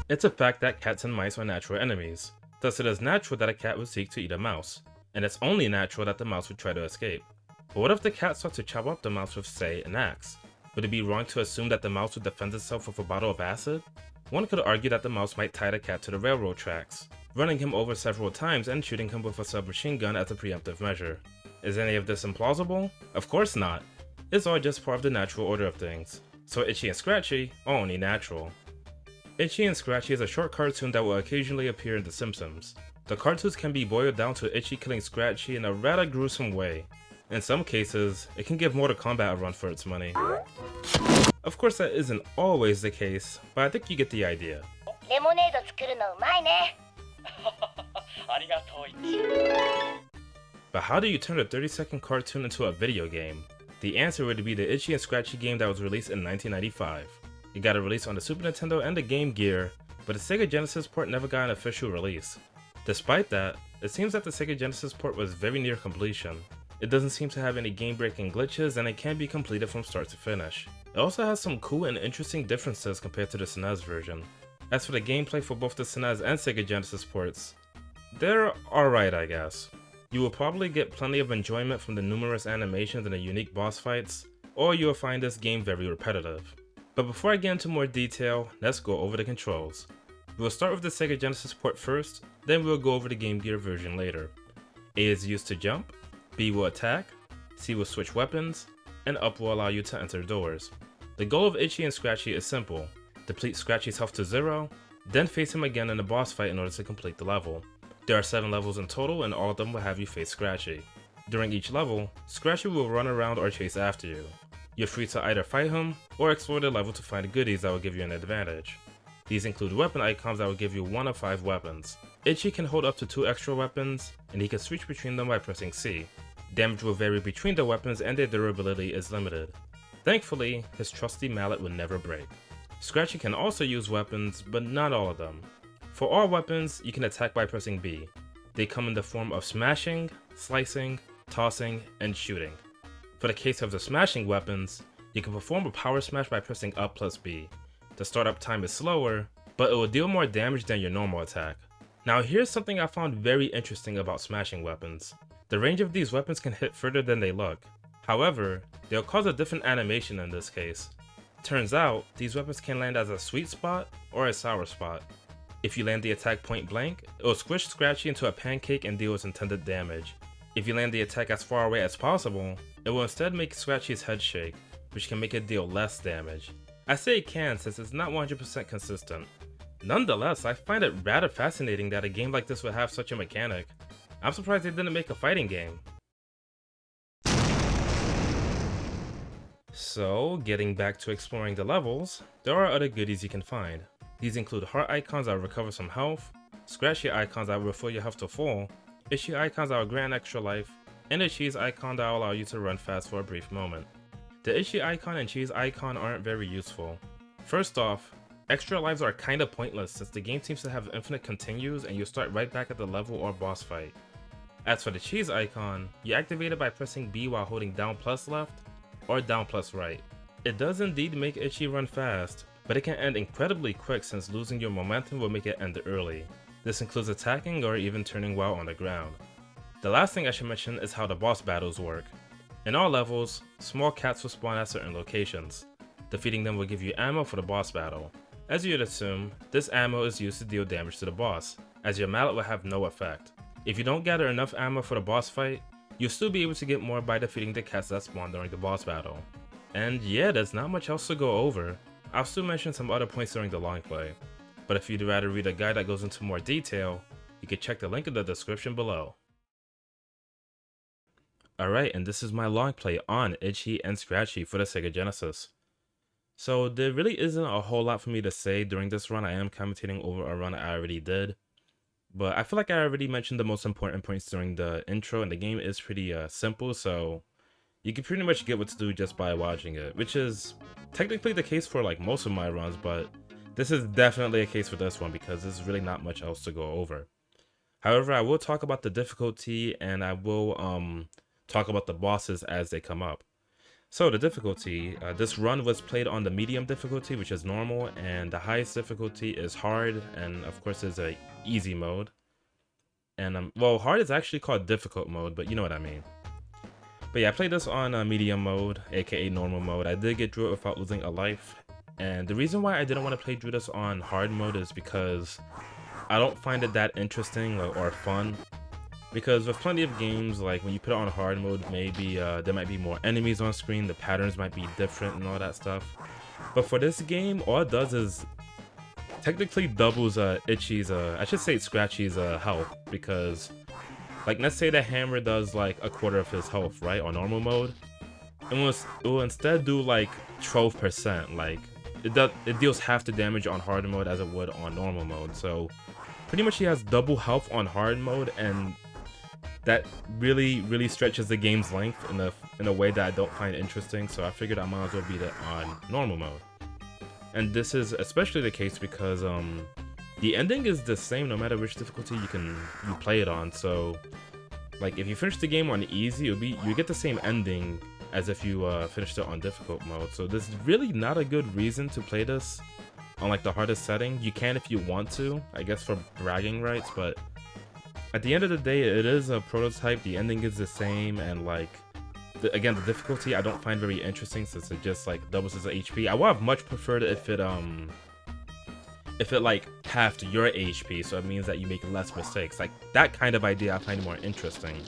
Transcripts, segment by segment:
It's a fact that cats and mice are natural enemies, thus it is natural that a cat would seek to eat a mouse, and it's only natural that the mouse would try to escape. But what if the cat sought to chop up the mouse with, say, an axe? Would it be wrong to assume that the mouse would defend itself with a bottle of acid? One could argue that the mouse might tie the cat to the railroad tracks, running him over several times and shooting him with a submachine gun as a preemptive measure. Is any of this implausible? Of course not. It's all just part of the natural order of things. So Itchy and Scratchy are only natural. Itchy and Scratchy is a short cartoon that will occasionally appear in The Simpsons. The cartoons can be boiled down to Itchy killing Scratchy in a rather gruesome way. In some cases, it can give Mortal Kombat a run for its money. Of course that isn't always the case, but I think you get the idea. But how do you turn a 30-second cartoon into a video game? The answer would be the Itchy and Scratchy game that was released in 1995. It got a release on the Super Nintendo and the Game Gear, but the Sega Genesis port never got an official release. Despite that, it seems that the Sega Genesis port was very near completion. It doesn't seem to have any game-breaking glitches and it can be completed from start to finish. It also has some cool and interesting differences compared to the SNES version. As for the gameplay for both the SNES and Sega Genesis ports, they're alright I guess. You will probably get plenty of enjoyment from the numerous animations and the unique boss fights, or you will find this game very repetitive. But before I get into more detail, let's go over the controls. We'll start with the Sega Genesis port first, then we'll go over the Game Gear version later. A is used to jump, B will attack, C will switch weapons, and up will allow you to enter doors. The goal of Itchy and Scratchy is simple: deplete Scratchy's health to 0, then face him again in a boss fight in order to complete the level. There are 7 levels in total and all of them will have you face Scratchy. During each level, Scratchy will run around or chase after you. You're free to either fight him, or explore the level to find goodies that will give you an advantage. These include weapon icons that will give you 1 of 5 weapons. Itchy can hold up to 2 extra weapons, and he can switch between them by pressing C. Damage will vary between the weapons and their durability is limited. Thankfully, his trusty mallet will never break. Scratchy can also use weapons, but not all of them. For all weapons, you can attack by pressing B. They come in the form of smashing, slicing, tossing, and shooting. For the case of the smashing weapons, you can perform a power smash by pressing up plus B. The startup time is slower, but it will deal more damage than your normal attack. Now here's something I found very interesting about smashing weapons. The range of these weapons can hit further than they look. However, they'll cause a different animation in this case. Turns out, these weapons can land as a sweet spot or a sour spot. If you land the attack point blank, it will squish Scratchy into a pancake and deal its intended damage. If you land the attack as far away as possible, it will instead make Scratchy's head shake, which can make it deal less damage. I say it can since it's not 100% consistent. Nonetheless, I find it rather fascinating that a game like this would have such a mechanic. I'm surprised they didn't make a fighting game. So, getting back to exploring the levels, there are other goodies you can find. These include heart icons that will recover some health, Scratchy icons that will refill your health to full, Itchy icons that will grant extra life, and a cheese icon that will allow you to run fast for a brief moment. The Itchy icon and cheese icon aren't very useful. First off, extra lives are kinda pointless since the game seems to have infinite continues and you'll start right back at the level or boss fight. As for the cheese icon, you activate it by pressing B while holding down plus left or down plus right. It does indeed make Itchy run fast, but it can end incredibly quick since losing your momentum will make it end early. This includes attacking or even turning while on the ground. The last thing I should mention is how the boss battles work. In all levels, small cats will spawn at certain locations. Defeating them will give you ammo for the boss battle. As you'd assume, this ammo is used to deal damage to the boss, as your mallet will have no effect. If you don't gather enough ammo for the boss fight, you'll still be able to get more by defeating the cats that spawn during the boss battle. And yeah, there's not much else to go over. I'll still mention some other points during the long play. But if you'd rather read a guide that goes into more detail, you can check the link in the description below. Alright, and this is my long play on Itchy and Scratchy for the Sega Genesis. So there really isn't a whole lot for me to say during this run. I am commentating over a run I already did. But I feel like I already mentioned the most important points during the intro, and the game is pretty simple, so you can pretty much get what to do just by watching it, which is technically the case for like most of my runs, but this is definitely a case for this one because there's really not much else to go over. However, I will talk about the difficulty and I will talk about the bosses as they come up. So the difficulty, this run was played on the medium difficulty, which is normal, and the highest difficulty is hard, and of course there's a easy mode. And well, hard is actually called difficult mode, but you know what I mean. But yeah, I played this on medium mode, aka normal mode. I did get through it without losing a life. And the reason why I didn't want to play through this on hard mode is because I don't find it that interesting or fun. Because with plenty of games, like when you put it on hard mode, maybe there might be more enemies on screen, the patterns might be different and all that stuff. But for this game, all it does is technically doubles Itchy's, I should say Scratchy's health, because like let's say the hammer does like a quarter of his health, right, on normal mode. It will instead do like 12%, like it deals half the damage on hard mode as it would on normal mode. So pretty much he has double health on hard mode, and that really stretches the game's length in a way that I don't find interesting. So I figured I might as well beat it on normal mode. And this is especially the case because the ending is the same no matter which difficulty you play it on. So like if you finish the game on easy, you get the same ending as if you finished it on difficult mode. So there's really not a good reason to play this on like the hardest setting. You can if you want to, I guess, for bragging rights, but at the end of the day, it is a prototype. The ending is the same, and like again, the difficulty I don't find very interesting since it just like doubles his HP. I would have much preferred if it like halved your HP, so it means that you make less mistakes. Like that kind of idea I find more interesting.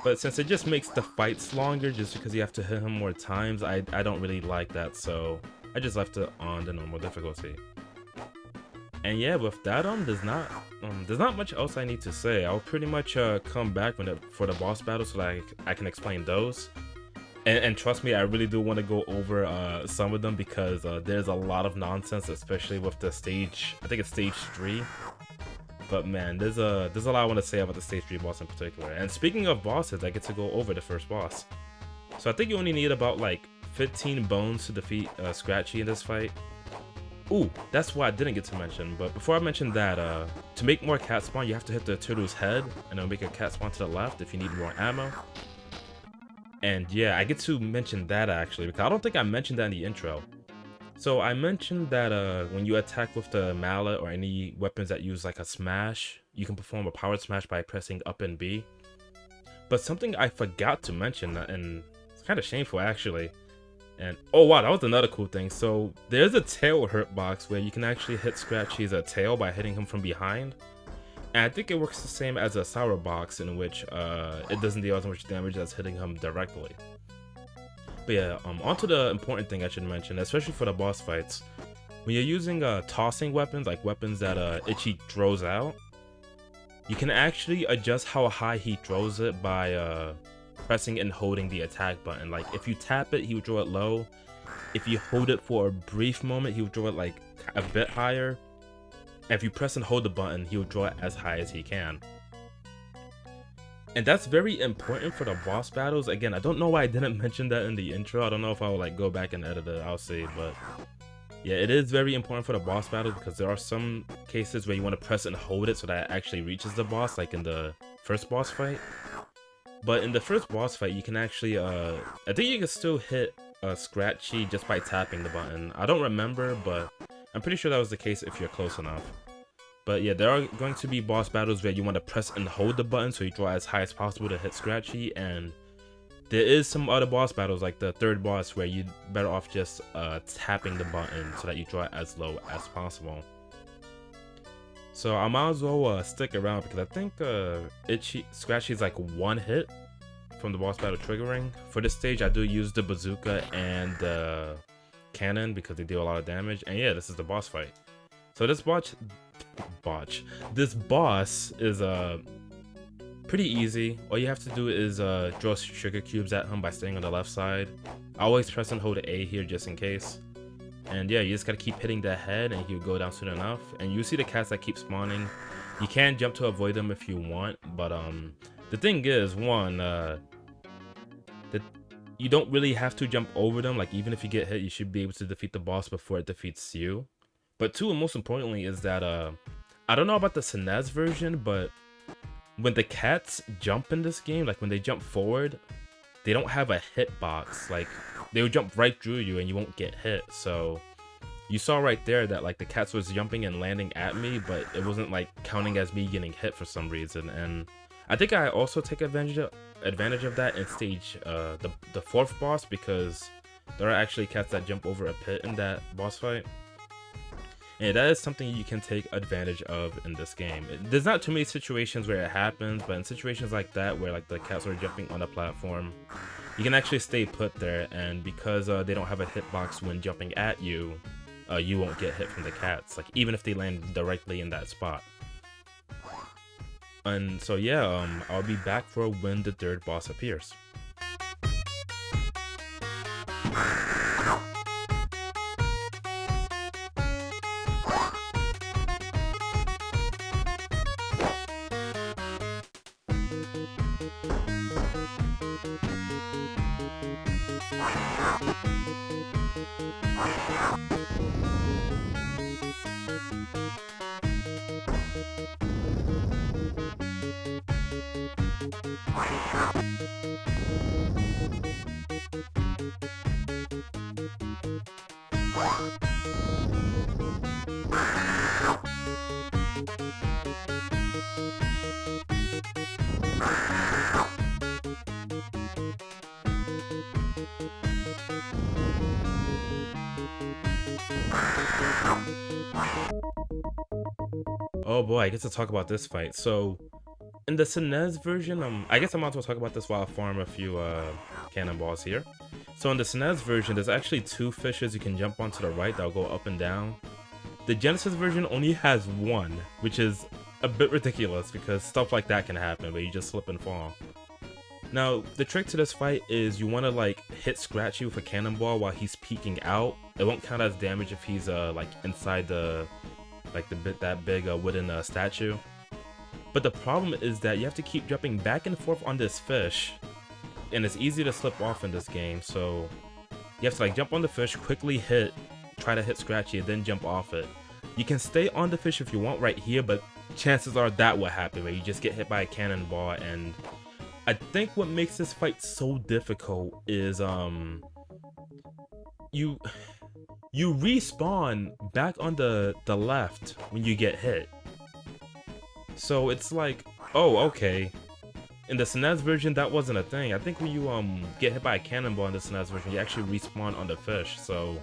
But since it just makes the fights longer just because you have to hit him more times, I don't really like that, so I just left it on the normal difficulty. And yeah, with that there's not much else I need to say. I'll pretty much come back for the boss battle so that I can explain those. And trust me, I really do want to go over some of them because there's a lot of nonsense, especially with the stage. I think it's stage 3. But man, there's a lot I want to say about the stage 3 boss in particular. And speaking of bosses, I get to go over the first boss. So I think you only need about like 15 bones to defeat Scratchy in this fight. Ooh, that's what I didn't get to mention, but before I mention that, to make more cat spawn, you have to hit the turtle's head, and it'll make a cat spawn to the left if you need more ammo. And yeah, I get to mention that actually, because I don't think I mentioned that in the intro. So I mentioned that when you attack with the mallet or any weapons that use like a smash, you can perform a powered smash by pressing up and B. But something I forgot to mention, and it's kind of shameful actually, and oh wow, that was another cool thing. So there's a tail hurt box where you can actually hit Scratchy's tail by hitting him from behind. And I think it works the same as a sour box, in which it doesn't deal as much damage as hitting him directly. But yeah, onto the important thing I should mention, especially for the boss fights. When you're using tossing weapons, like weapons that Itchy throws out, you can actually adjust how high he throws it by pressing and holding the attack button. Like if you tap it, he would throw it low. If you hold it for a brief moment, he would throw it like a bit higher. And if you press and hold the button, he would draw it as high as he can. And that's very important for the boss battles. Again, I don't know why I didn't mention that in the intro. I don't know if I will like go back and edit it, I'll see, but yeah, it is very important for the boss battles because there are some cases where you want to press and hold it so that it actually reaches the boss, like in the first boss fight. But in the first boss fight, you can actually, I think you can still hit Scratchy just by tapping the button. I don't remember, but I'm pretty sure that was the case if you're close enough. But yeah, there are going to be boss battles where you want to press and hold the button so you draw as high as possible to hit Scratchy, and there is some other boss battles like the third boss where you're better off just tapping the button so that you draw it as low as possible. So I might as well stick around because I think Scratchy's like one hit from the boss battle triggering. For this stage, I do use the bazooka and the cannon because they deal a lot of damage. And yeah, this is the boss fight. So this boss is pretty easy. All you have to do is draw sugar cubes at him by staying on the left side. I always press and hold A here just in case. And yeah, you just gotta keep hitting the head and he'll go down soon enough. And you see the cats that keep spawning. You can jump to avoid them if you want, but the thing is, one, that you don't really have to jump over them. Like even if you get hit, you should be able to defeat the boss before it defeats you. But two, and most importantly, is that I don't know about the SNES version, but when the cats jump in this game, like when they jump forward, they don't have a hitbox. Like, they would jump right through you and you won't get hit. So you saw right there that like the cats was jumping and landing at me, but it wasn't like counting as me getting hit for some reason. And I think I also take advantage of that in stage the fourth boss, because there are actually cats that jump over a pit in that boss fight. And that is something you can take advantage of in this game. There's not too many situations where it happens, but in situations like that where like the cats are jumping on a platform, you can actually stay put there, and because they don't have a hitbox when jumping at you, you won't get hit from the cats, like even if they land directly in that spot. And so yeah, I'll be back for when the third boss appears. Oh boy, I get to talk about this fight. So in the SNES version, I guess I might as well talk about this while I farm a few cannonballs here. So in the SNES version, there's actually two fishes you can jump onto the right that'll go up and down. The Genesis version only has one, which is a bit ridiculous because stuff like that can happen where you just slip and fall. Now, the trick to this fight is you want to like hit Scratchy with a cannonball while he's peeking out. It won't count as damage if he's like inside the that big wooden statue. But the problem is that you have to keep jumping back and forth on this fish, and it's easy to slip off in this game. So you have to like jump on the fish, quickly try to hit Scratchy, and then jump off it. You can stay on the fish if you want right here, but chances are that will happen where you just get hit by a cannonball. And I think what makes this fight so difficult is you respawn back on the left when you get hit. So it's like, oh, okay. In the SNES version, that wasn't a thing. I think when you get hit by a cannonball in the SNES version, you actually respawn on the fish. So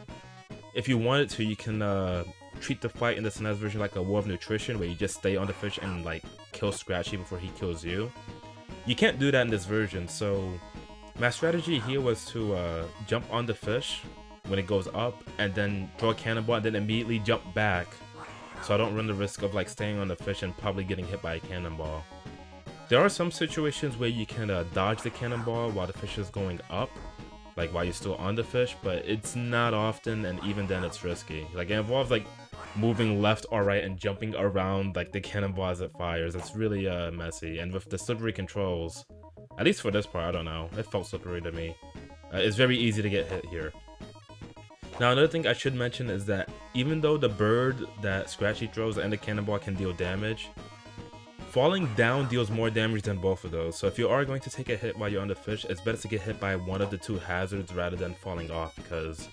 if you wanted to, you can treat the fight in the SNES version like a War of Nutrition, where you just stay on the fish and like kill Scratchy before he kills you. You can't do that in this version. So my strategy here was to jump on the fish when it goes up, and then throw a cannonball, and then immediately jump back, so I don't run the risk of like staying on the fish and probably getting hit by a cannonball. There are some situations where you can dodge the cannonball while the fish is going up, like while you're still on the fish, but it's not often, and even then it's risky. Like, it involves like moving left or right and jumping around like the cannonball as it fires. It's really messy, and with the slippery controls, at least for this part, I don't know, it felt slippery to me. It's very easy to get hit here. Now, another thing I should mention is that even though the bird that Scratchy throws and the cannonball can deal damage, falling down deals more damage than both of those. So if you are going to take a hit while you're on the fish, it's better to get hit by one of the two hazards rather than falling off, because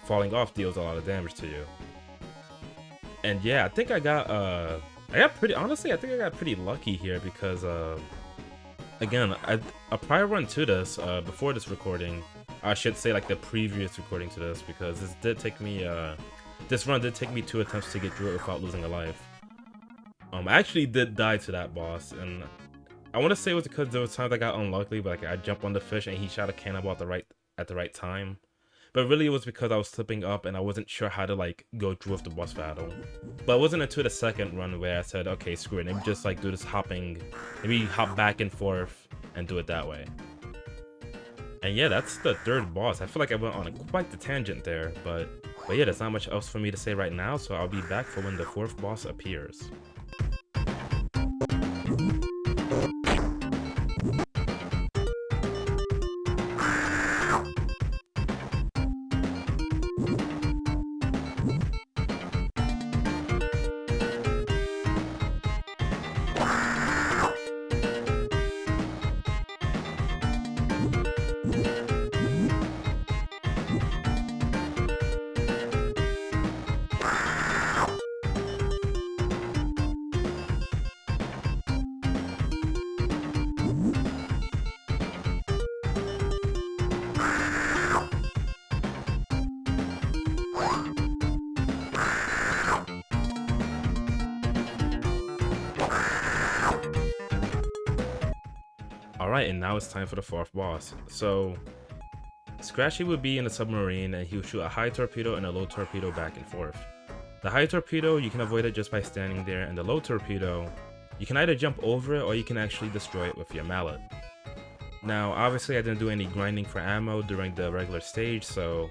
falling off deals a lot of damage to you. And yeah, I think I got pretty lucky here, because again, a prior run to this, before this recording, I should say like the previous recording to this, because this run did take me 2 attempts to get through it without losing a life. I actually did die to that boss, and I want to say it was because there was times I got unlucky, but like I jumped on the fish and he shot a cannonball at the right time. But really it was because I was slipping up and I wasn't sure how to like go through with the boss battle. But it wasn't until the second run where I said, okay, screw it, maybe just like do this hopping, maybe hop back and forth and do it that way. And yeah, that's the third boss. I feel like I went on quite the tangent there, but yeah, there's not much else for me to say right now, so I'll be back for when the fourth boss appears. Alright, and now it's time for the fourth boss. So, Scratchy would be in a submarine and he would shoot a high torpedo and a low torpedo back and forth. The high torpedo, you can avoid it just by standing there, and the low torpedo, you can either jump over it or you can actually destroy it with your mallet. Now, obviously I didn't do any grinding for ammo during the regular stage, so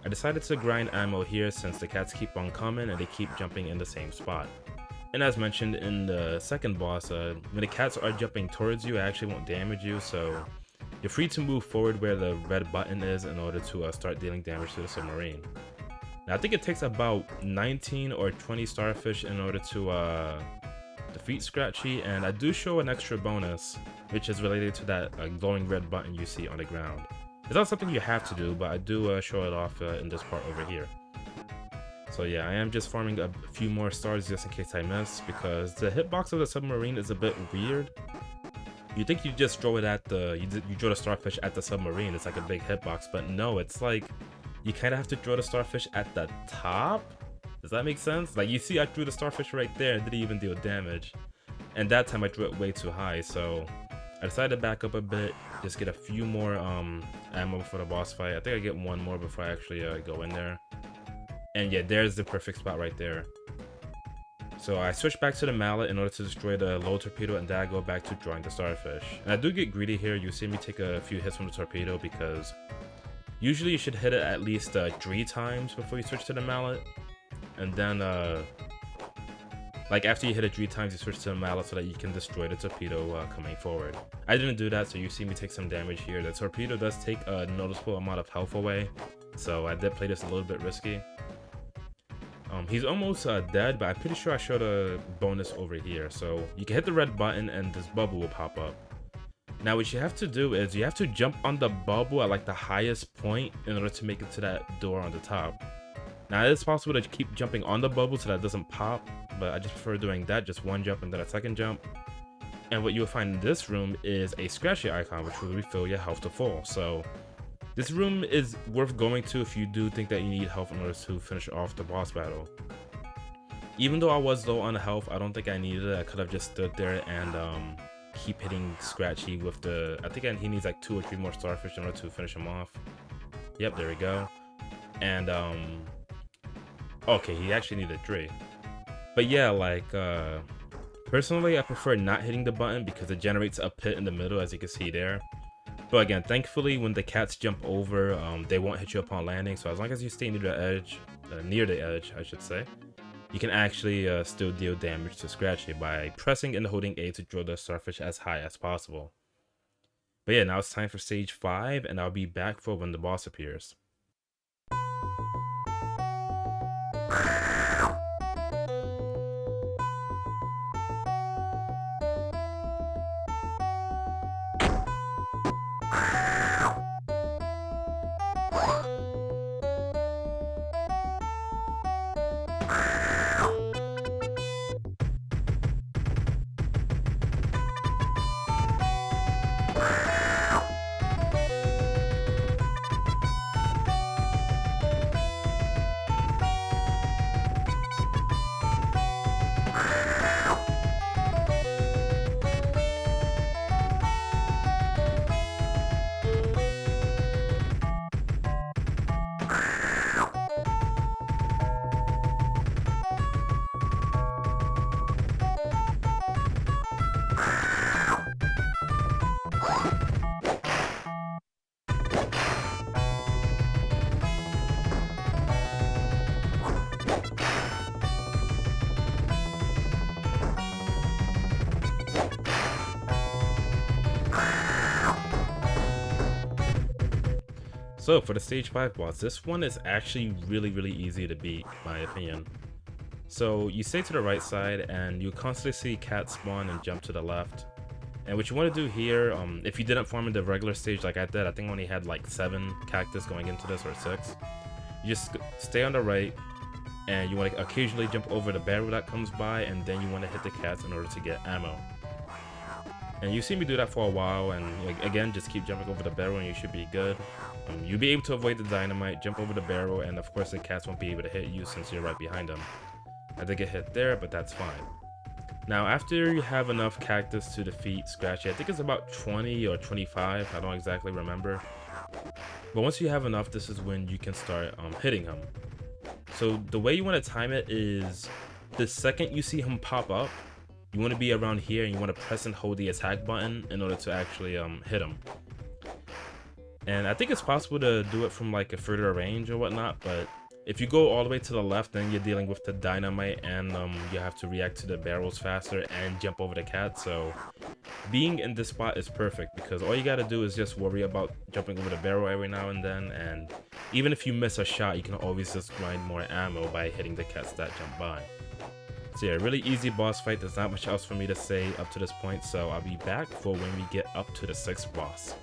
I decided to grind ammo here since the cats keep on coming and they keep jumping in the same spot. And as mentioned in the second boss, when the cats are jumping towards you, it actually won't damage you, so you're free to move forward where the red button is in order to start dealing damage to the submarine. Now, I think it takes about 19 or 20 starfish in order to defeat Scratchy, and I do show an extra bonus, which is related to that glowing red button you see on the ground. It's not something you have to do, but I do show it off in this part over here. So yeah, I am just farming a few more stars just in case I miss, because the hitbox of the submarine is a bit weird. You think you just throw it at you throw the starfish at the submarine, it's like a big hitbox, but no, it's like you kind of have to throw the starfish at the top. Does that make sense? Like, you see I threw the starfish right there and didn't even deal damage, and that time I threw it way too high, so I decided to back up a bit, just get a few more ammo for the boss fight. I think I get one more before I actually go in there. And yeah, there's the perfect spot right there. So I switch back to the mallet in order to destroy the low torpedo, and then I go back to drawing the starfish. And I do get greedy here. You see me take a few hits from the torpedo because usually you should hit it at least 3 times before you switch to the mallet. And then like after you hit it 3 times, you switch to the mallet so that you can destroy the torpedo coming forward. I didn't do that, so you see me take some damage here. The torpedo does take a noticeable amount of health away, so I did play this a little bit risky. He's almost dead, but I'm pretty sure I showed a bonus over here. So you can hit the red button and this bubble will pop up. Now what you have to do is you have to jump on the bubble at like the highest point in order to make it to that door on the top. Now it is possible to keep jumping on the bubble so that it doesn't pop, but I just prefer doing that, just one jump and then a second jump. And what you'll find in this room is a Scratchy icon, which will refill your health to full. So this room is worth going to if you do think that you need health in order to finish off the boss battle. Even though I was low on health, I don't think I needed it. I could have just stood there and keep hitting Scratchy with the... I think he needs like 2 or 3 more starfish in order to finish him off. Yep, there we go. And okay, he actually needed 3. But yeah, like personally I prefer not hitting the button because it generates a pit in the middle, as you can see there. But again, thankfully when the cats jump over, they won't hit you upon landing, so as long as you stay near the edge, I should say, you can actually still deal damage to Scratchy by pressing and holding A to draw the starfish as high as possible. But yeah, now it's time for stage 5, and I'll be back for when the boss appears. So for the stage 5 boss, this one is actually really easy to beat, in my opinion. So you stay to the right side and you constantly see cats spawn and jump to the left. And what you want to do here, if you didn't farm in the regular stage like I did, I think I only had like 7 cactus going into this, or 6. You just stay on the right and you want to occasionally jump over the barrel that comes by, and then you want to hit the cats in order to get ammo. And you see me do that for a while, and again, just keep jumping over the barrel and you should be good. You'll be able to avoid the dynamite, jump over the barrel, and of course the cats won't be able to hit you since you're right behind them. I did get hit there, but that's fine. Now after you have enough cactus to defeat Scratchy, I think it's about 20 or 25, I don't exactly remember. But once you have enough, this is when you can start hitting him. So the way you want to time it is the second you see him pop up, you want to be around here and you want to press and hold the attack button in order to actually hit him. And I think it's possible to do it from like a further range or whatnot, but if you go all the way to the left, then you're dealing with the dynamite and you have to react to the barrels faster and jump over the cat. So being in this spot is perfect because all you gotta do is just worry about jumping over the barrel every now and then, and even if you miss a shot, you can always just grind more ammo by hitting the cats that jump by. So yeah, really easy boss fight. There's not much else for me to say up to this point, so I'll be back for when we get up to the 6th boss.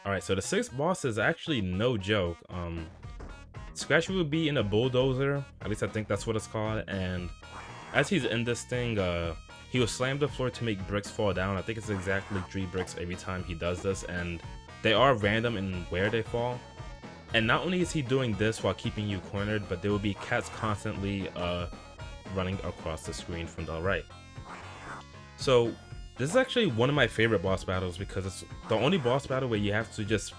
Alright, so the 6th boss is actually no joke. Scratchy will be in a bulldozer, at least I think that's what it's called, and as he's in this thing, he will slam the floor to make bricks fall down. I think it's exactly 3 bricks every time he does this, and they are random in where they fall. And not only is he doing this while keeping you cornered, but there will be cats constantly running across the screen from the right. So this is actually one of my favorite boss battles because it's the only boss battle where you have to just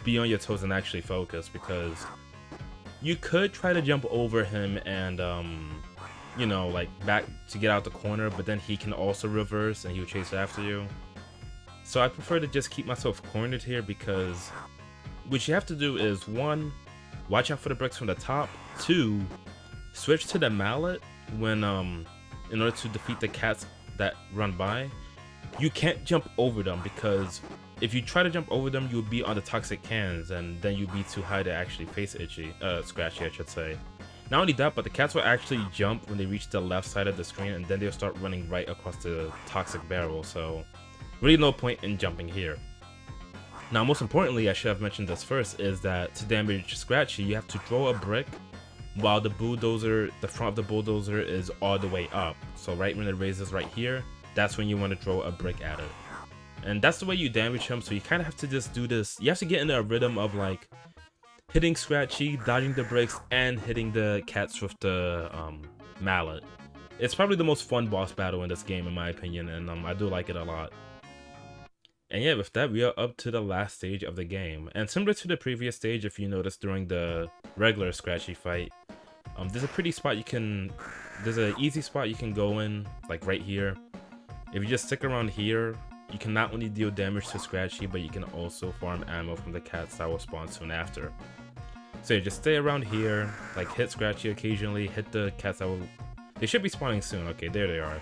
be on your toes and actually focus, because you could try to jump over him and you know, like back to get out the corner, but then he can also reverse and he will chase after you. So I prefer to just keep myself cornered here, because what you have to do is 1, watch out for the bricks from the top, 2, switch to the mallet when in order to defeat the cats that run by. You can't jump over them, because if you try to jump over them, you'll be on the toxic cans, and then you'll be too high to actually face Scratchy, I should say. Not only that, but the cats will actually jump when they reach the left side of the screen, and then they'll start running right across the toxic barrel, so really no point in jumping here. Now, most importantly, I should have mentioned this first, is that to damage Scratchy, you have to throw a brick while the front of the bulldozer is all the way up. So right when it raises right here, that's when you want to throw a brick at it. And that's the way you damage him, so you kind of have to just do this. You have to get in a rhythm of like hitting Scratchy, dodging the bricks, and hitting the cats with the mallet. It's probably the most fun boss battle in this game in my opinion, and I do like it a lot. And yeah, with that, we are up to the last stage of the game. And similar to the previous stage, if you notice during the regular Scratchy fight, there's a pretty spot you can, there's an easy spot you can go in, like right here. If you just stick around here, you can not only deal damage to Scratchy, but you can also farm ammo from the cats that will spawn soon after. So you just stay around here, like hit Scratchy occasionally, hit the cats that will, they should be spawning soon. Okay, there they are.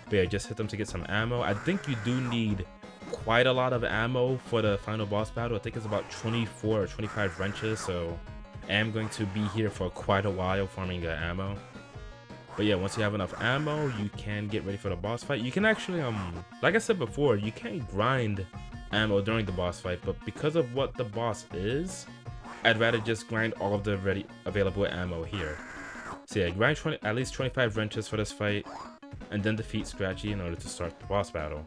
But yeah, just hit them to get some ammo. I think you do need quite a lot of ammo for the final boss battle. I think it's about 24 or 25 wrenches, so I am going to be here for quite a while farming the ammo. But yeah, once you have enough ammo, you can get ready for the boss fight. You can actually, like I said before, you can grind ammo during the boss fight, but because of what the boss is, I'd rather just grind all of the available ammo here. So yeah, grind at least 25 wrenches for this fight, and then defeat Scratchy in order to start the boss battle.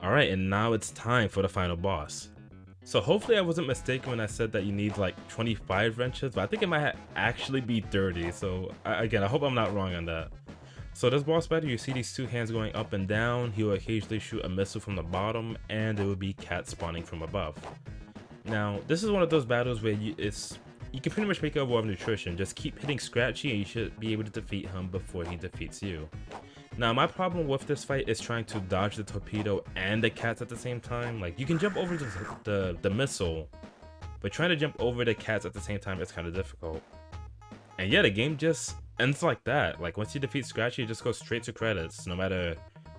Alright, and now it's time for the final boss. So hopefully I wasn't mistaken when I said that you need like 25 wrenches, but I think it might actually be 30, so again, I hope I'm not wrong on that. So this boss battle, you see these two hands going up and down. He will occasionally shoot a missile from the bottom, and there will be cats spawning from above. Now, this is one of those battles where you can pretty much make a war of nutrition. Just keep hitting Scratchy and you should be able to defeat him before he defeats you. Now, my problem with this fight is trying to dodge the torpedo and the cats at the same time. Like, you can jump over the missile, but trying to jump over the cats at the same time is kind of difficult. And yeah, the game just ends like that. Like, once you defeat Scratchy, you just go straight to credits, no matter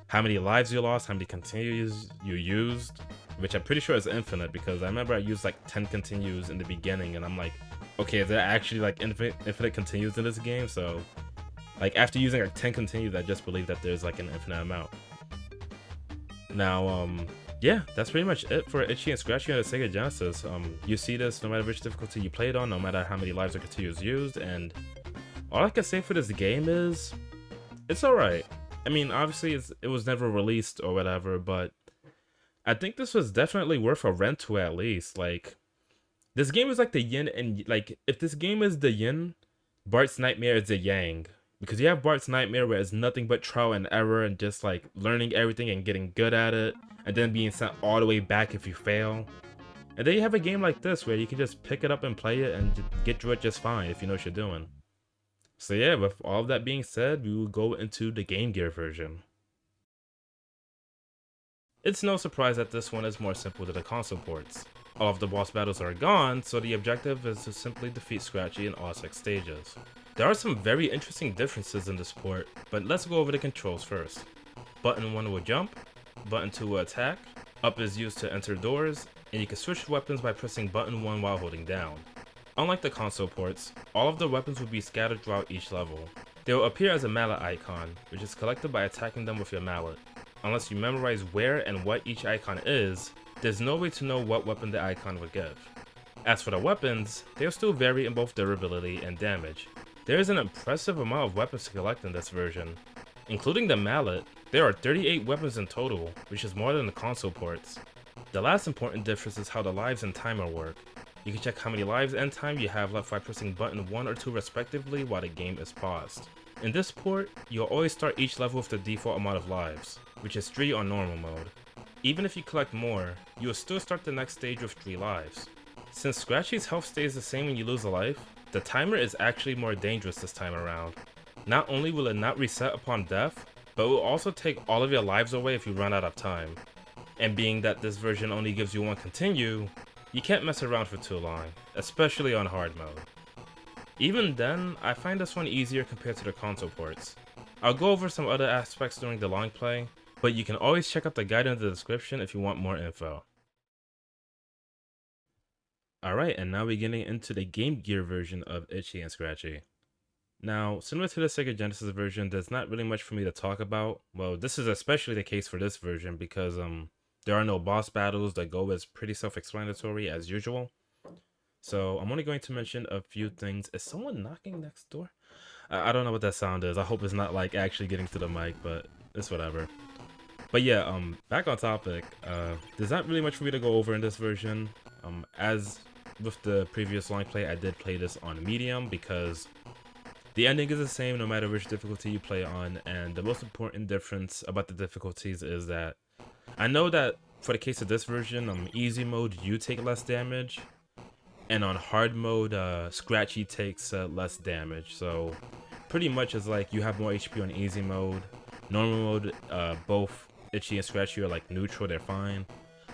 how many lives you lost, how many continues you used, which I'm pretty sure is infinite, because I remember I used like 10 continues in the beginning, and I'm like, okay, is there actually like infinite continues in this game? So like after using like 10 continues, I just believe that there's like an infinite amount. Now, yeah, that's pretty much it for Itchy and Scratchy on the Sega Genesis. You see this no matter which difficulty you played on, no matter how many lives or continues used, and all I can say for this game is, it's alright. I mean, obviously it was never released or whatever, but I think this was definitely worth a rent to at least. Like, this game is like the yin and like, if this game is the yin, Bart's Nightmare is the yang. Because you have Bart's Nightmare where it's nothing but trial and error and just like learning everything and getting good at it, and then being sent all the way back if you fail. And then you have a game like this where you can just pick it up and play it and get through it just fine if you know what you're doing. So yeah, with all of that being said, we will go into the Game Gear version. It's no surprise that this one is more simple than the console ports. All of the boss battles are gone, so the objective is to simply defeat Scratchy in all 6 stages. There are some very interesting differences in this port, but let's go over the controls first. Button 1 will jump, button 2 will attack, up is used to enter doors, and you can switch weapons by pressing button 1 while holding down. Unlike the console ports, all of the weapons will be scattered throughout each level. They will appear as a mallet icon, which is collected by attacking them with your mallet. Unless you memorize where and what each icon is, there's no way to know what weapon the icon will give. As for the weapons, they'll still vary in both durability and damage. There is an impressive amount of weapons to collect in this version. Including the mallet, there are 38 weapons in total, which is more than the console ports. The last important difference is how the lives and timer work. You can check how many lives and time you have left by pressing button 1 or 2 respectively while the game is paused. In this port, you'll always start each level with the default amount of lives, which is 3 on normal mode. Even if you collect more, you will still start the next stage with 3 lives. Since Scratchy's health stays the same when you lose a life, the timer is actually more dangerous this time around. Not only will it not reset upon death, but it will also take all of your lives away if you run out of time. And being that this version only gives you one continue, you can't mess around for too long, especially on hard mode. Even then, I find this one easier compared to the console ports. I'll go over some other aspects during the long play, but you can always check out the guide in the description if you want more info. Alright, and now we're getting into the Game Gear version of Itchy and Scratchy. Now, similar to the Sega Genesis version, there's not really much for me to talk about. Well, this is especially the case for this version because there are no boss battles, the go is pretty self-explanatory as usual. So I'm only going to mention a few things. Is someone knocking next door? I don't know what that sound is. I hope it's not like actually getting to the mic, but it's whatever. But yeah, back on topic. There's not really much for me to go over in this version. As with the previous long play, I did play this on medium because the ending is the same no matter which difficulty you play on, and the most important difference about the difficulties is that I know that for the case of this version, easy mode you take less damage, and on hard mode, Scratchy takes less damage. So pretty much it's like you have more HP on easy mode. Normal mode, both Itchy and Scratchy are like neutral, they're fine.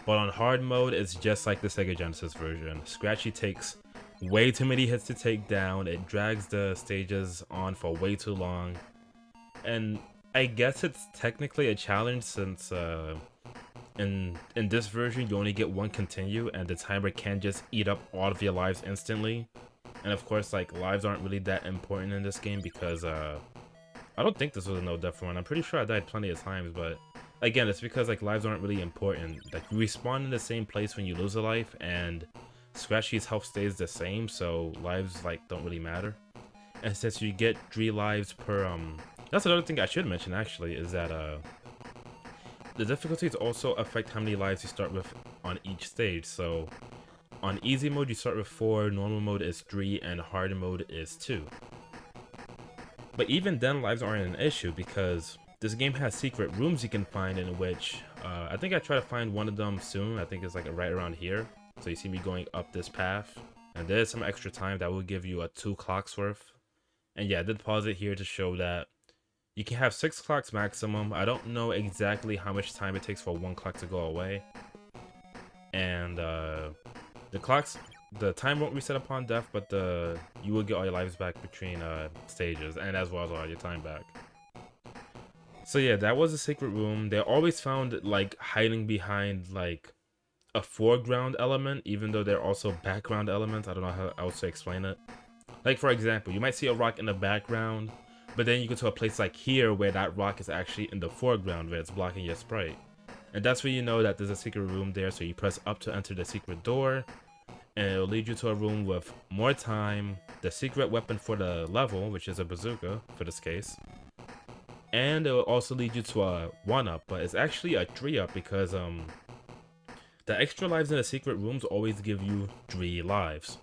But on hard mode, it's just like the Sega Genesis version. Scratchy takes way too many hits to take down, it drags the stages on for way too long. And I guess it's technically a challenge since in this version you only get one continue and the timer can just eat up all of your lives instantly. And of course, like, lives aren't really that important in this game because I don't think this was a no death one. I'm pretty sure I died plenty of times, but again, it's because like lives aren't really important. Like, you respawn in the same place when you lose a life, and Scratchy's health stays the same, so lives like don't really matter. And since you get 3 lives per that's another thing I should mention actually, is that the difficulties also affect how many lives you start with on each stage. So on easy mode you start with 4, normal mode is 3, and hard mode is 2. But even then, lives aren't an issue because this game has secret rooms you can find in which I think I try to find one of them soon. I think it's like right around here. So you see me going up this path, and there's some extra time that will give you a 2 clocks worth. And yeah, I did pause it here to show that you can have 6 clocks maximum. I don't know exactly how much time it takes for 1 clock to go away. And the time won't reset upon death, but you will get all your lives back between stages, and as well as all your time back. So yeah, that was a secret room. They're always found like hiding behind like a foreground element, even though they're also background elements. I don't know how else to explain it. Like, for example, you might see a rock in the background, but then you go to a place like here where that rock is actually in the foreground where it's blocking your sprite. And that's where you know that there's a secret room there, so you press up to enter the secret door, and it'll lead you to a room with more time, the secret weapon for the level, which is a bazooka for this case, and it will also lead you to a 1-up, but it's actually a 3-up because the extra lives in the secret rooms always give you 3 lives.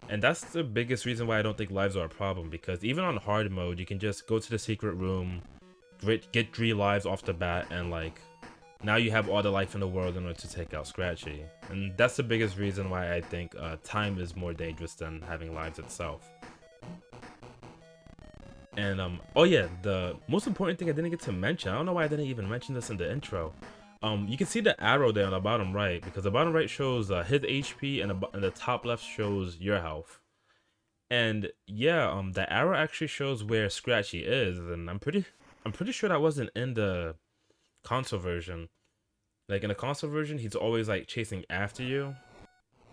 And that's the biggest reason why I don't think lives are a problem, because even on hard mode, you can just go to the secret room, get 3 lives off the bat, and like, now you have all the life in the world in order to take out Scratchy. And that's the biggest reason why I think time is more dangerous than having lives itself. And oh yeah, the most important thing I didn't get to mention, I don't know why I didn't even mention this in the intro. You can see the arrow there on the bottom right, because the bottom right shows his HP and the top left shows your health. And yeah, the arrow actually shows where Scratchy is, and I'm pretty sure that wasn't in the console version. Like in the console version, he's always like chasing after you,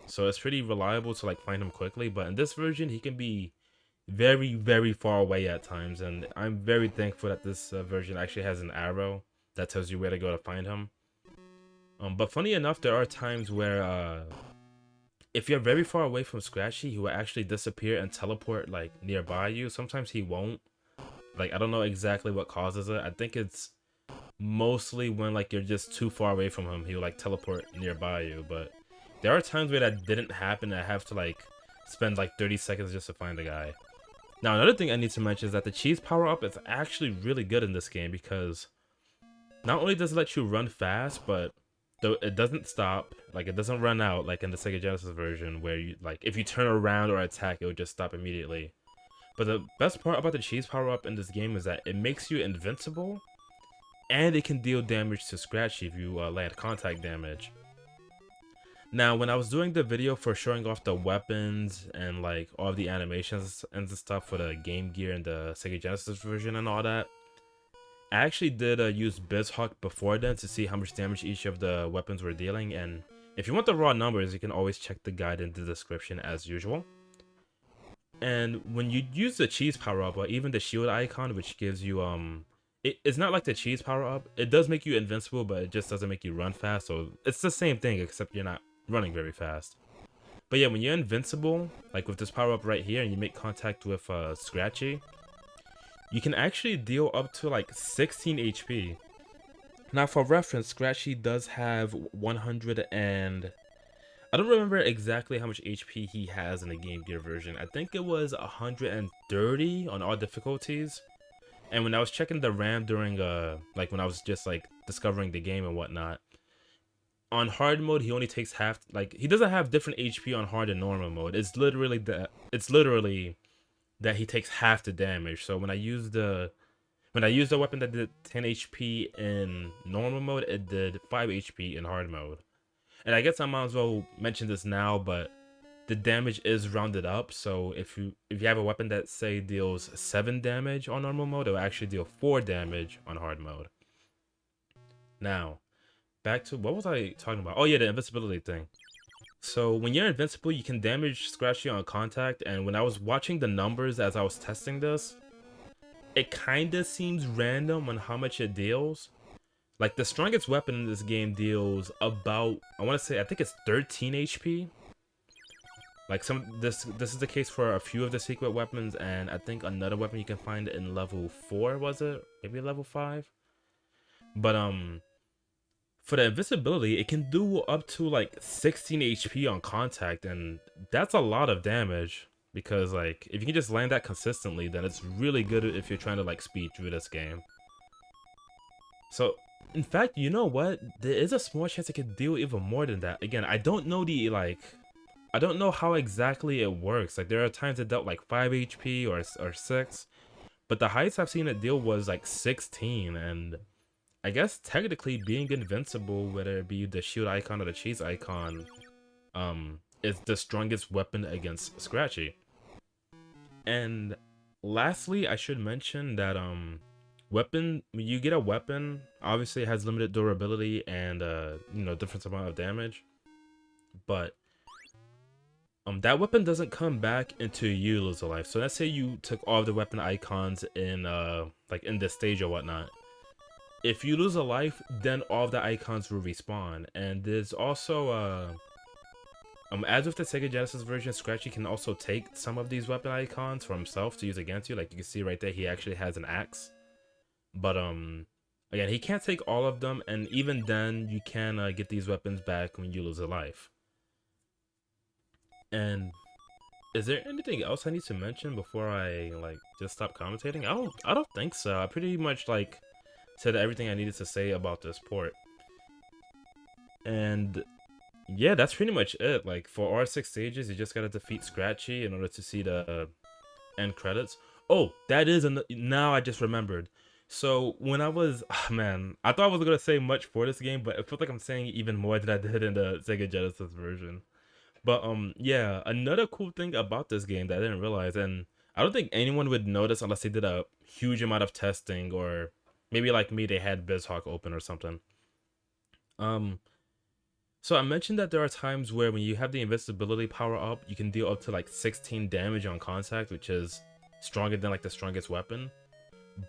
so it's pretty reliable to like find him quickly. But in this version, he can be very, very far away at times, and I'm very thankful that this version actually has an arrow that tells you where to go to find him. But funny enough, there are times where if you're very far away from Scratchy, he will actually disappear and teleport like nearby you. Sometimes he won't. Like, I don't know exactly what causes it. I think it's mostly when like you're just too far away from him, he will like teleport nearby you. But there are times where that didn't happen and I have to like spend like 30 seconds just to find the guy. Now, another thing I need to mention is that the cheese power-up is actually really good in this game because not only does it let you run fast, but though it doesn't stop, like it doesn't run out like in the Sega Genesis version where you like if you turn around or attack, it would just stop immediately. But the best part about the cheese power-up in this game is that it makes you invincible, and it can deal damage to Scratchy if you land contact damage. Now, when I was doing the video for showing off the weapons and like all of the animations and stuff for the Game Gear and the Sega Genesis version and all that, I actually did use BizHawk before then to see how much damage each of the weapons were dealing, and if you want the raw numbers, you can always check the guide in the description as usual. And when you use the cheese power-up, or even the shield icon, which gives you it's not like the cheese power-up. It does make you invincible, but it just doesn't make you run fast. So it's the same thing, except you're not running very fast. But yeah, when you're invincible, like with this power-up right here, and you make contact with Scratchy, you can actually deal up to like 16 HP. Now, for reference, Scratchy does have 100 and... I don't remember exactly how much HP he has in the Game Gear version. I think it was 130 on all difficulties. And when I was checking the RAM during like when I was just like discovering the game and whatnot, on hard mode he only takes half. Like he doesn't have different HP on hard and normal mode. It's literally that he takes half the damage. So when I used the weapon that did 10 HP in normal mode, it did 5 HP in hard mode. And I guess I might as well mention this now, but the damage is rounded up. So if you have a weapon that say deals 7 damage on normal mode, it will actually deal 4 damage on hard mode. Now, back to what was I talking about? Oh yeah, the invincibility thing. So when you're invincible, you can damage Scratchy on contact, and when I was watching the numbers as I was testing this, it kinda seems random on how much it deals. Like, the strongest weapon in this game deals about, I want to say, I think it's 13 HP. Like, this is the case for a few of the secret weapons, and I think another weapon you can find in level 4, was it? Maybe level 5? But, for the invisibility, it can do up to, like, 16 HP on contact, and that's a lot of damage. Because, like, if you can just land that consistently, then it's really good if you're trying to, like, speed through this game. So... in fact, you know what? There is a small chance it could deal even more than that. Again, I don't know I don't know how exactly it works. Like, there are times it dealt like 5 HP or 6. But the highest I've seen it deal was like 16. And I guess technically being invincible, whether it be the shield icon or the cheese icon, is the strongest weapon against Scratchy. And lastly, I should mention that, when you get a weapon, obviously it has limited durability and you know, different amount of damage, but that weapon doesn't come back until you lose a life. So let's say you took all of the weapon icons in like in this stage or whatnot. If you lose a life, then all of the icons will respawn. And there's also as with the Sega Genesis version, Scratchy can also take some of these weapon icons for himself to use against you. Like you can see right there, he actually has an axe. But again, he can't take all of them, and even then, you can get these weapons back when you lose a life. And is there anything else I need to mention before I like just stop commentating? I don't think so. I pretty much like said everything I needed to say about this port. And yeah, that's pretty much it. Like for our 6 stages, you just gotta defeat Scratchy in order to see the end credits. Oh, that is now I just remembered. So when I was, man, I thought I wasn't gonna say much for this game, but it feels like I'm saying even more than I did in the Sega Genesis version. But yeah, another cool thing about this game that I didn't realize, and I don't think anyone would notice unless they did a huge amount of testing, or maybe like me, they had BizHawk open or something. So I mentioned that there are times where when you have the invincibility power up, you can deal up to like 16 damage on contact, which is stronger than like the strongest weapon.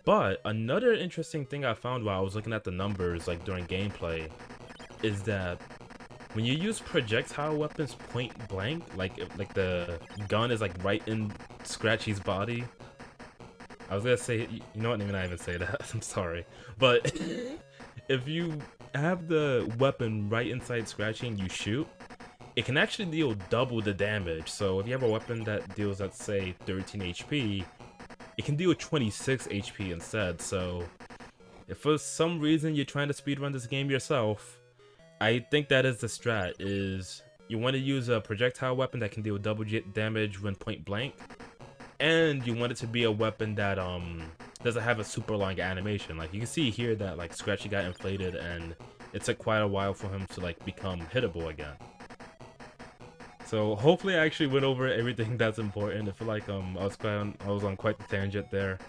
But another interesting thing I found while I was looking at the numbers like during gameplay is that when you use projectile weapons point blank, like like the gun is like right in Scratchy's body. I was gonna say, you know what? Let me not even say that. I'm sorry, but if you have the weapon right inside Scratchy and you shoot, it can actually deal double the damage. So if you have a weapon that deals, let's say, 13 HP, it can deal 26 HP instead. So if for some reason you're trying to speedrun this game yourself, I think that is the strat, is you want to use a projectile weapon that can deal double damage when point blank, and you want it to be a weapon that doesn't have a super long animation. Like you can see here that like Scratchy got inflated and it took quite a while for him to like become hittable again. So hopefully I actually went over everything that's important. I feel like I was on quite the tangent there.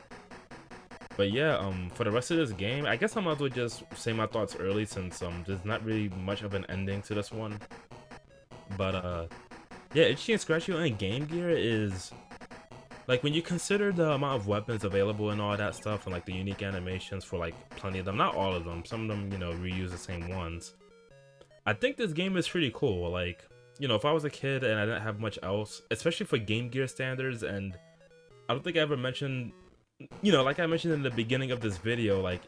But yeah, for the rest of this game, I guess I might as well just say my thoughts early, since there's not really much of an ending to this one. But yeah, Itchy and Scratchy on Game Gear is, like, when you consider the amount of weapons available and all that stuff, and like the unique animations for like plenty of them, not all of them, some of them, you know, reuse the same ones. I think this game is pretty cool. Like, you know, if I was a kid and I didn't have much else, especially for Game Gear standards, and I don't think I ever mentioned, you know, like I mentioned in the beginning of this video, like,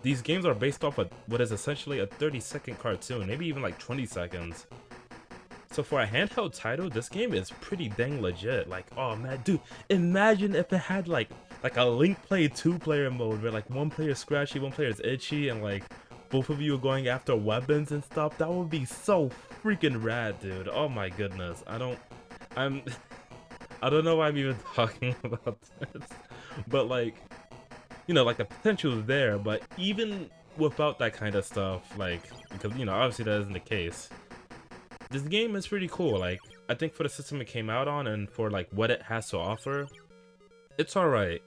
these games are based off of what is essentially a 30-second cartoon, maybe even like 20 seconds. So for a handheld title, this game is pretty dang legit. Like, oh man, dude, imagine if it had like a Longplay 2-player mode where like one player is Scratchy, one player is Itchy, and like both of you are going after weapons and stuff. That would be so freaking rad, dude. Oh my goodness. I don't know why I'm even talking about this. But like, you know, like the potential is there, but even without that kind of stuff, like, because, you know, obviously that isn't the case, this game is pretty cool. Like, I think for the system it came out on and for like what it has to offer, it's alright.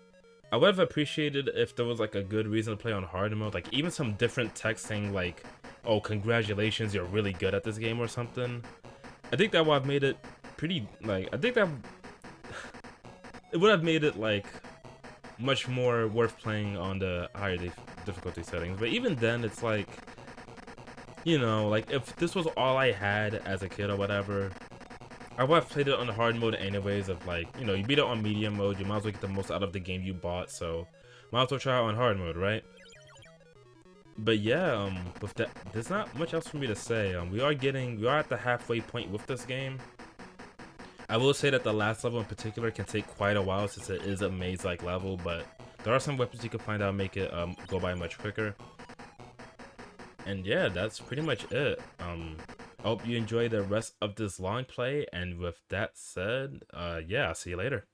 I would have appreciated if there was like a good reason to play on hard mode, like even some different text saying like, oh, congratulations, you're really good at this game or something. I think that would have made it pretty, like, I think that it would have made it like much more worth playing on the higher difficulty settings. But even then, it's like, you know, like if this was all I had as a kid or whatever, I would have played it on hard mode anyways. Of like, you know, you beat it on medium mode, you might as well get the most out of the game you bought, so might as well try it on hard mode, right? But yeah, with that, there's not much else for me to say. We are at the halfway point with this game. I will say that the last level in particular can take quite a while, since it is a maze-like level, but there are some weapons you can find out make it go by much quicker. And yeah, that's pretty much it. I hope you enjoy the rest of this long play, and with that said, yeah, I'll see you later.